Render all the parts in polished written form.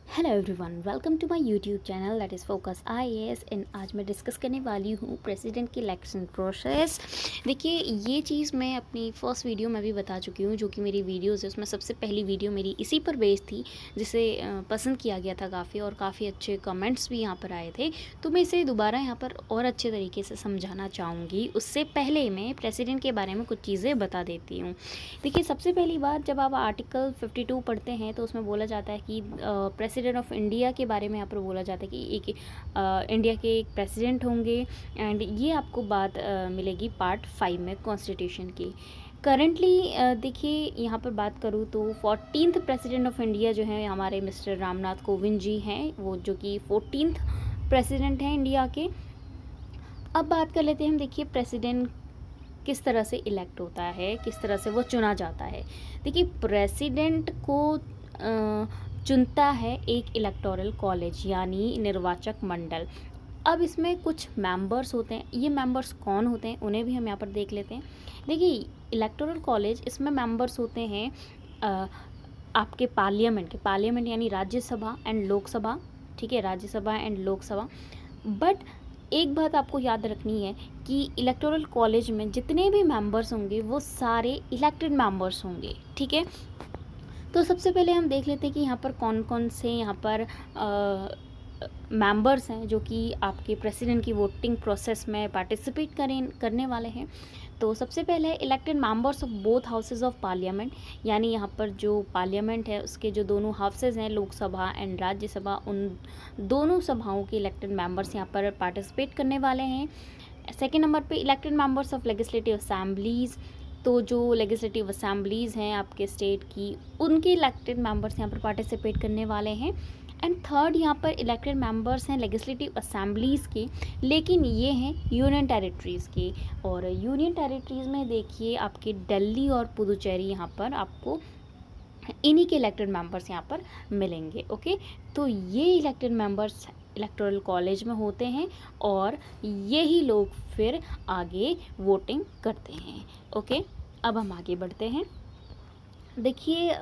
Hello everyone, welcome to my YouTube channel that is focus IAS. And आज मैं discuss करने वाली हूँ प्रेसिडेंट की इलेक्शन प्रोसेस। देखिए, ये चीज़ मैं अपनी फर्स्ट वीडियो में भी बता चुकी हूँ, जो कि मेरी वीडियोज़ है उसमें सबसे पहली वीडियो मेरी इसी पर बेस्ड थी, जिसे पसंद किया गया था काफ़ी, और काफ़ी अच्छे कमेंट्स भी यहाँ पर आए थे। तो मैं इसे दोबारा यहाँ पर और अच्छे तरीके से समझाना चाहूँगी। उससे पहले मैं प्रेसिडेंट के बारे में कुछ चीज़ें बता देती हूँ। देखिए, सबसे पहली बात, जब आप आर्टिकल 52 पढ़ते हैं तो उसमें बोला जाता है कि प्रेसिडेंट ऑफ इंडिया के बारे में यहाँ पर बोला जाता है कि एक इंडिया के एक प्रेसिडेंट होंगे। एंड ये आपको बात मिलेगी पार्ट 5 में कॉन्स्टिट्यूशन की। करंटली देखिए, यहाँ पर बात करूँ तो 14th प्रेसिडेंट ऑफ इंडिया जो है हमारे मिस्टर रामनाथ कोविंद जी हैं, वो जो कि 14th प्रेसिडेंट हैं इंडिया के। अब बात कर लेते हैं हम। देखिए, प्रेसिडेंट किस तरह से इलेक्ट होता है, किस तरह से वो चुना जाता है। देखिए, प्रेसिडेंट को चुनता है एक इलेक्टोरल कॉलेज, यानी निर्वाचक मंडल। अब इसमें कुछ मेंबर्स होते हैं। ये मेंबर्स कौन होते हैं उन्हें भी हम यहाँ पर देख लेते हैं। देखिए, इलेक्टोरल कॉलेज, इसमें मेंबर्स होते हैं आपके पार्लियामेंट यानी राज्यसभा एंड लोकसभा। ठीक है, राज्यसभा एंड लोकसभा। बट एक बात आपको याद रखनी है कि इलेक्टोरल कॉलेज में जितने भी मेंबर्स होंगे वो सारे इलेक्टेड मेंबर्स होंगे। ठीक है, तो सबसे पहले हम देख लेते हैं कि यहाँ पर कौन कौन से यहाँ पर मेंबर्स हैं जो कि आपके प्रेसिडेंट की वोटिंग प्रोसेस में पार्टिसिपेट करने वाले हैं। तो सबसे पहले elected members of both houses of parliament, यानी यहाँ पर जो पार्लियामेंट है उसके जो दोनों हाउसेज हैं, लोकसभा एंड राज्यसभा, उन दोनों सभाओं के इलेक्टेड मेंबर्स यहाँ पर पार्टिसिपेट करने वाले हैं। सेकेंड नंबर पे elected members of legislative assemblies. तो जो लेजिस्लेटिव असेंबलीज़ हैं आपके स्टेट की, उनके इलेक्टेड मेंबर्स यहाँ पर पार्टिसिपेट करने वाले हैं। एंड थर्ड, यहाँ पर इलेक्टेड मेंबर्स हैं लेजिस्लेटिव असेंबलीज़ के, लेकिन ये हैं यूनियन टेरिटरीज़ के। और यूनियन टेरिटरीज़ में देखिए, आपके दिल्ली और पुदुचेरी, यहाँ पर आपको इन्हीं के इलेक्टेड मेंबर्स यहाँ पर मिलेंगे। ओके, तो ये इलेक्टेड मेंबर्स इलेक्टोरल कॉलेज में होते हैं और यही लोग फिर आगे वोटिंग करते हैं। ओके, अब हम आगे बढ़ते हैं। देखिए,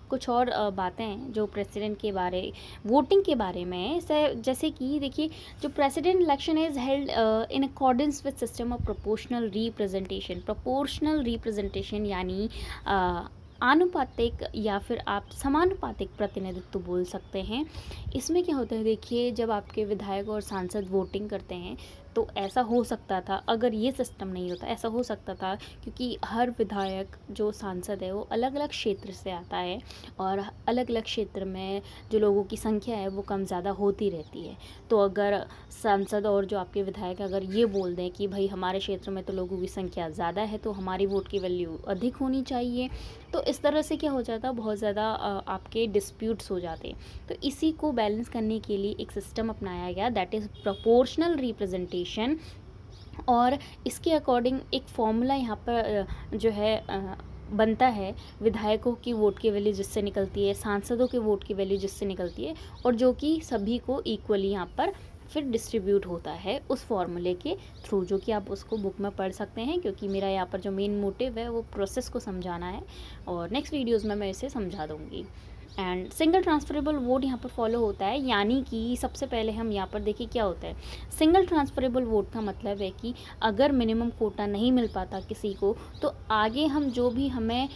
कुछ और बातें हैं जो प्रेसिडेंट के बारे, वोटिंग के बारे में है। जैसे कि देखिए, जो president election is held in accordance with system of proportional representation, यानी आनुपातिक या फिर आप समानुपातिक प्रतिनिधित्व बोल सकते हैं। इसमें क्या होता है, देखिए, जब आपके विधायक और सांसद वोटिंग करते हैं तो ऐसा हो सकता था, अगर ये सिस्टम नहीं होता ऐसा हो सकता था, क्योंकि हर विधायक जो सांसद है वो अलग अलग क्षेत्र से आता है, और अलग अलग क्षेत्र में जो लोगों की संख्या है वो कम ज़्यादा होती रहती है। तो अगर सांसद और जो आपके विधायक अगर ये बोल दें कि भाई हमारे क्षेत्र में तो लोगों की संख्या ज़्यादा है तो हमारी वोट की वैल्यू अधिक होनी चाहिए, तो इस तरह से क्या हो जाता, बहुत ज़्यादा आपके डिस्प्यूट्स हो जाते। तो इसी को बैलेंस करने के लिए एक सिस्टम अपनाया गया, दैट इज़ प्रोपोर्शनल रिप्रेजेंटेशन। और इसके अकॉर्डिंग एक फॉर्मूला यहाँ पर जो है बनता है, विधायकों की वोट की वैल्यू जिससे निकलती है, सांसदों के वोट की वैल्यू जिससे निकलती है, और जो कि सभी को इक्वली यहाँ पर फिर डिस्ट्रीब्यूट होता है उस फॉर्मूले के थ्रू, जो कि आप उसको बुक में पढ़ सकते हैं, क्योंकि मेरा यहाँ पर जो मेन मोटिव है वो प्रोसेस को समझाना है, और नेक्स्ट वीडियोज़ में मैं इसे समझा दूँगी। एंड सिंगल ट्रांसफरेबल वोट यहाँ पर फॉलो होता है, यानी कि सबसे पहले हम यहाँ पर देखिए क्या होता है। सिंगल ट्रांसफरेबल वोट का मतलब है कि अगर मिनिमम कोटा नहीं मिल पाता किसी को, तो आगे हम जो भी हमें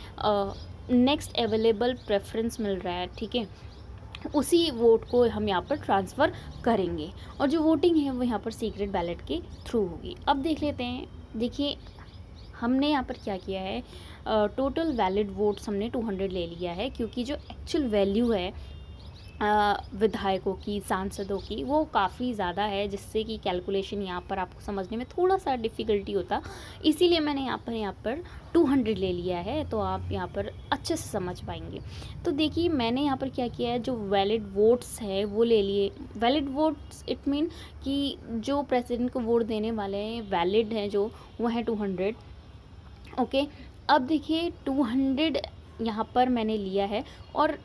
नेक्स्ट अवेलेबल प्रेफरेंस मिल रहा है, ठीक है, उसी वोट को हम यहाँ पर ट्रांसफ़र करेंगे, और जो वोटिंग है वो यहाँ पर सीक्रेट बैलेट के थ्रू होगी। अब देख लेते हैं। देखिए, हमने यहाँ पर क्या किया है, टोटल वैलिड वोट्स हमने 200 ले लिया है, क्योंकि जो एक्चुअल वैल्यू है विधायकों की, सांसदों की, वो काफ़ी ज़्यादा है, जिससे कि कैलकुलेशन यहाँ पर आपको समझने में थोड़ा सा डिफ़िकल्टी होता, इसीलिए मैंने यहाँ पर 200 ले लिया है, तो आप यहाँ पर अच्छे से समझ पाएंगे। तो देखिए, मैंने यहाँ पर क्या किया है, जो वैलिड वोट्स है वो ले लिए। वैलिड वोट्स इट मीन कि जो प्रेसिडेंट को वोट देने वाले हैं वैलिड हैं जो, वो है 200। ओके, अब देखिए 200 यहाँ पर मैंने लिया है, और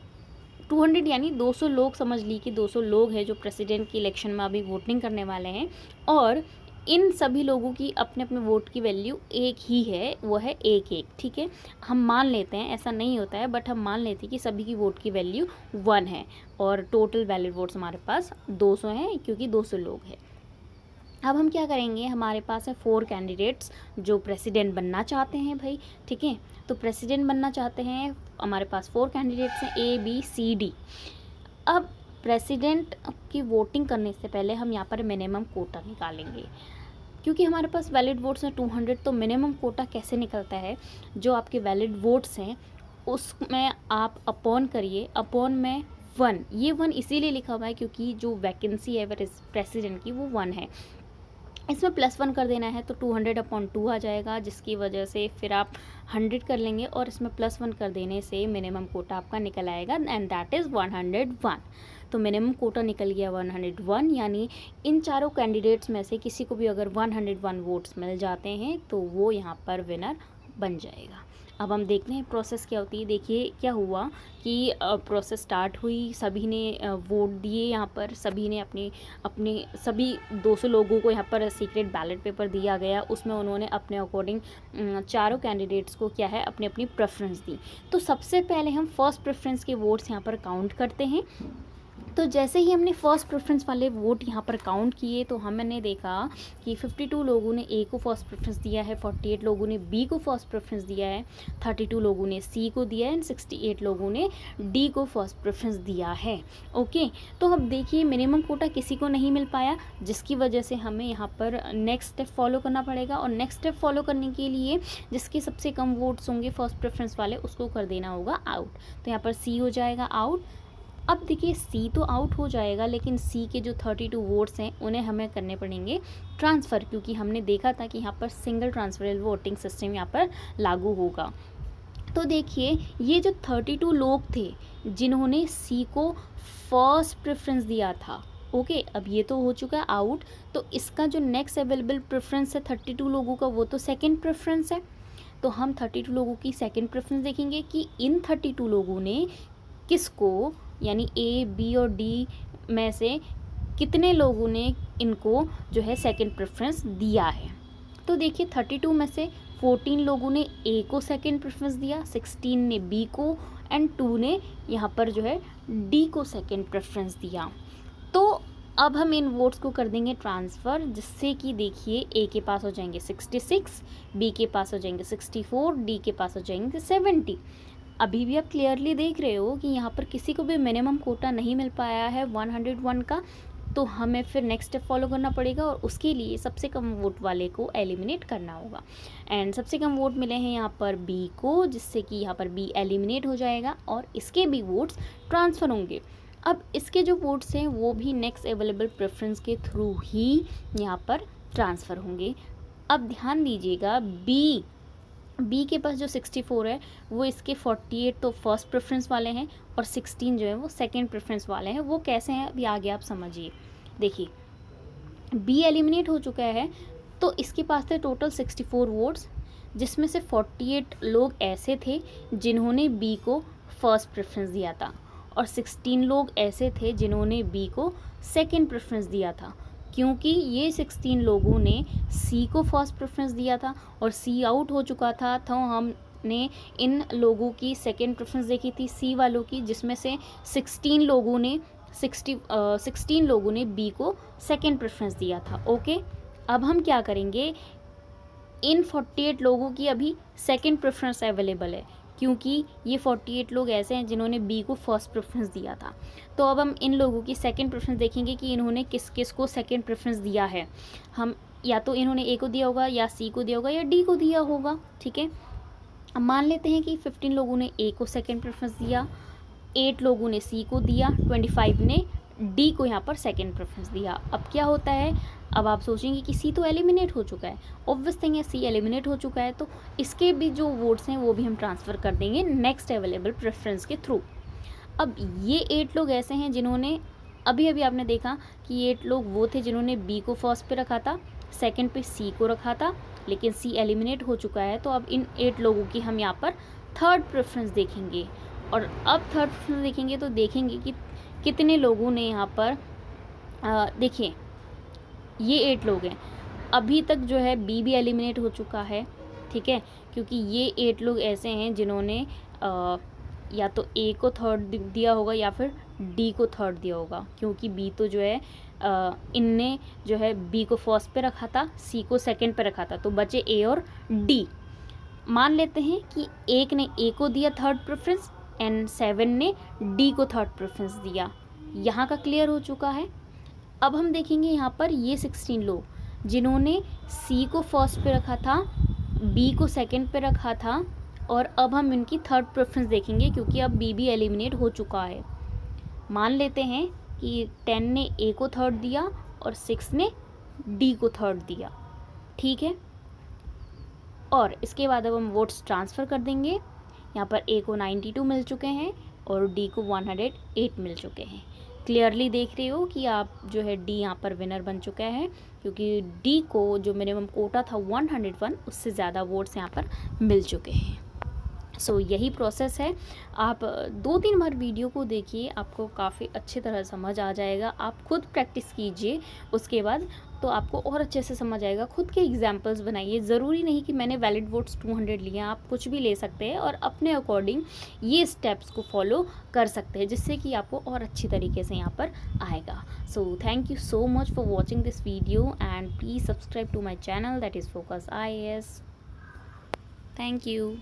200 यानी 200 लोग, समझ ली कि 200 लोग हैं जो प्रेसिडेंट की इलेक्शन में अभी वोटिंग करने वाले हैं। और इन सभी लोगों की अपने अपने वोट की वैल्यू एक ही है, वो है एक एक, ठीक है। हम मान लेते हैं, ऐसा नहीं होता है, बट हम मान लेते हैं कि सभी की वोट की वैल्यू 1 है और टोटल वैलिड वोट्स हमारे पास 200 हैं, क्योंकि 200 लोग हैं। अब हम क्या करेंगे, हमारे पास है 4 कैंडिडेट्स जो प्रेसिडेंट बनना चाहते हैं भाई, ठीक है। तो प्रेसिडेंट बनना चाहते हैं, हमारे पास 4 कैंडिडेट्स हैं, ABCD। अब प्रेसिडेंट की वोटिंग करने से पहले हम यहाँ पर मिनिमम कोटा निकालेंगे, क्योंकि हमारे पास वैलिड वोट्स हैं 200। तो मिनिमम कोटा कैसे निकलता है, जो आपके वैलिड वोट्स हैं उसमें आप अपॉन करिए, अपॉन में 1। ये 1 इसीलिए लिखा हुआ है क्योंकि जो वैकेंसी है प्रेसिडेंट की वो 1 है। इसमें +1 कर देना है तो 200/2 आ जाएगा, जिसकी वजह से फिर आप 100 कर लेंगे और इसमें +1 कर देने से मिनिमम कोटा आपका निकल आएगा, एंड दैट इज़ 101। तो मिनिमम कोटा निकल गया 101, यानी इन चारों कैंडिडेट्स में से किसी को भी अगर 101 वोट्स मिल जाते हैं तो वो यहाँ पर विनर बन जाएगा। अब हम देखते हैं प्रोसेस क्या होती है। देखिए क्या हुआ कि प्रोसेस स्टार्ट हुई, सभी ने वोट दिए, यहाँ पर सभी ने अपने अपने सभी 200 लोगों को यहाँ पर सीक्रेट बैलेट पेपर दिया गया, उसमें उन्होंने अपने अकॉर्डिंग चारों कैंडिडेट्स को क्या है अपनी अपनी प्रेफरेंस दी। तो सबसे पहले हम फर्स्ट प्रेफरेंस के वोट्स यहाँ पर काउंट करते हैं। तो जैसे ही हमने फर्स्ट प्रेफरेंस वाले वोट यहाँ पर काउंट किए तो हमने देखा कि 52 लोगों ने ए को फर्स्ट प्रेफरेंस दिया है, 48 लोगों ने बी को फर्स्ट प्रेफरेंस दिया है, 32 लोगों ने सी को दिया है, एंड 68 लोगों ने डी को फर्स्ट प्रेफरेंस दिया है। ओके, तो अब देखिए मिनिमम कोटा किसी को नहीं मिल पाया, जिसकी वजह से हमें यहाँ पर नेक्स्ट स्टेप फॉलो करना पड़ेगा, और नेक्स्ट स्टेप फॉलो करने के लिए जिसके सबसे कम वोट्स होंगे फर्स्ट प्रेफरेंस वाले उसको कर देना होगा आउट। तो यहाँ पर सी हो जाएगा आउट। अब देखिए सी तो आउट हो जाएगा, लेकिन सी के जो 32 वोट्स हैं उन्हें हमें करने पड़ेंगे ट्रांसफ़र, क्योंकि हमने देखा था कि यहाँ पर सिंगल ट्रांसफरेबल वोटिंग सिस्टम यहाँ पर लागू होगा। तो देखिए ये जो 32 लोग थे जिन्होंने सी को फर्स्ट प्रेफरेंस दिया था, ओके, अब ये तो हो चुका है आउट। तो इसका जो नेक्स्ट अवेलेबल प्रेफरेंस है 32 लोगों का, वो तो सेकेंड प्रेफरेंस है। तो हम 32 लोगों की सेकेंड प्रेफरेंस देखेंगे कि इन 32 लोगों ने किसको, यानी ए बी और डी में से कितने लोगों ने इनको जो है सेकंड प्रेफरेंस दिया है। तो देखिए 32 में से 14 लोगों ने ए को सेकंड प्रेफरेंस दिया, 16 ने बी को, एंड 2 ने यहाँ पर जो है डी को सेकंड प्रेफरेंस दिया। तो अब हम इन वोट्स को कर देंगे ट्रांसफ़र, जिससे कि देखिए ए के पास हो जाएंगे 66, बी के पास हो जाएंगे 64, डी के पास हो जाएंगे 70। अभी भी आप क्लियरली देख रहे हो कि यहाँ पर किसी को भी मिनिमम कोटा नहीं मिल पाया है 101 का। तो हमें फिर नेक्स्ट स्टेप फॉलो करना पड़ेगा, और उसके लिए सबसे कम वोट वाले को एलिमिनेट करना होगा। एंड सबसे कम वोट मिले हैं यहाँ पर बी को, जिससे कि यहाँ पर बी एलिमिनेट हो जाएगा और इसके भी वोट्स ट्रांसफ़र होंगे। अब इसके जो वोट्स हैं वो भी नेक्स्ट अवेलेबल प्रेफरेंस के थ्रू ही यहाँ पर ट्रांसफ़र होंगे। अब ध्यान दीजिएगा बी के पास जो 64 है वो इसके 48 तो फर्स्ट प्रेफरेंस वाले हैं और 16 जो है वो सेकंड प्रेफरेंस वाले हैं। वो कैसे हैं अभी आगे आप समझिए। देखिए बी एलिमिनेट हो चुका है, तो इसके पास थे टोटल 64 वोट्स, जिसमें से 48 लोग ऐसे थे जिन्होंने बी को फर्स्ट प्रेफरेंस दिया था, और 16 लोग ऐसे थे जिन्होंने बी को सेकंड प्रेफरेंस दिया था। क्योंकि ये 16 लोगों ने सी को फर्स्ट प्रेफरेंस दिया था और सी आउट हो चुका था, तो हमने इन लोगों की सेकंड प्रेफरेंस देखी थी सी वालों की, जिसमें से 16 लोगों ने बी को सेकंड प्रेफरेंस दिया था। ओके, अब हम क्या करेंगे, इन 48 लोगों की अभी सेकंड प्रेफरेंस अवेलेबल है, क्योंकि ये 48 लोग ऐसे हैं जिन्होंने बी को फर्स्ट प्रेफरेंस दिया था। तो अब हम इन लोगों की सेकंड प्रेफरेंस देखेंगे कि इन्होंने किस किस को सेकंड प्रेफरेंस दिया है। हम या तो इन्होंने ए को दिया होगा, या सी को दिया होगा, या डी को दिया होगा, ठीक है। अब मान लेते हैं कि 15 लोगों ने ए को सेकंड प्रेफरेंस दिया, 8 लोगों ने सी को दिया, 25 ने डी को यहाँ पर सेकंड प्रेफरेंस दिया। अब क्या होता है, अब आप सोचेंगे कि सी तो एलिमिनेट हो चुका है, ऑब्वियस थिंग है सी एलिमिनेट हो चुका है, तो इसके भी जो वोट्स हैं वो भी हम ट्रांसफ़र कर देंगे नेक्स्ट अवेलेबल प्रेफरेंस के थ्रू। अब ये 8 लोग ऐसे हैं जिन्होंने अभी आपने देखा कि 8 लोग वो थे जिन्होंने बी को फर्स्ट पे रखा था, सेकंड पे सी को रखा था, लेकिन सी एलिमिनेट हो चुका है। तो अब इन 8 लोगों की हम यहाँ पर थर्ड प्रेफरेंस देखेंगे, और अब थर्ड प्रेफरेंस देखेंगे तो देखेंगे कि कितने लोगों ने यहाँ पर देखिए ये 8 लोग हैं, अभी तक जो है बी भी एलिमिनेट हो चुका है, ठीक है, क्योंकि ये 8 लोग ऐसे हैं जिन्होंने या तो ए को थर्ड दिया होगा या फिर डी को थर्ड दिया होगा, क्योंकि बी तो जो है इनने जो है बी को फर्स्ट पे रखा था, सी को सेकंड पे रखा था, तो बचे ए और डी। मान लेते हैं कि एक ने ए को दिया थर्ड प्रेफरेंस एंड 7 ने डी को थर्ड प्रेफरेंस दिया। यहाँ का क्लियर हो चुका है। अब हम देखेंगे यहाँ पर ये 16 लोग जिन्होंने सी को फर्स्ट पे रखा था, बी को सेकंड पे रखा था, और अब हम इनकी थर्ड प्रेफरेंस देखेंगे क्योंकि अब बी भी एलिमिनेट हो चुका है। मान लेते हैं कि 10 ने ए को थर्ड दिया और 6 ने डी को थर्ड दिया, ठीक है। और इसके बाद अब हम वोट्स ट्रांसफ़र कर देंगे। यहाँ पर ए को 92 मिल चुके हैं और डी को 108 मिल चुके हैं। क्लियरली देख रहे हो कि आप जो है डी यहाँ पर विनर बन चुका है, क्योंकि डी को जो मिनिमम कोटा था 101, उससे ज़्यादा वोट्स यहाँ पर मिल चुके हैं। सो यही प्रोसेस है। आप 2-3 बार वीडियो को देखिए, आपको काफ़ी अच्छी तरह समझ आ जाएगा। आप खुद प्रैक्टिस कीजिए, उसके बाद तो आपको और अच्छे से समझ आएगा। खुद के एग्जाम्पल्स बनाइए। ज़रूरी नहीं कि मैंने वैलिड वोट्स 200 लिए हैं, आप कुछ भी ले सकते हैं और अपने अकॉर्डिंग ये स्टेप्स को फॉलो कर सकते हैं, जिससे कि आपको और अच्छी तरीके से यहाँ पर आएगा। So thank you so much for watching this video and please subscribe to my channel, that is focus IAS। Thank you.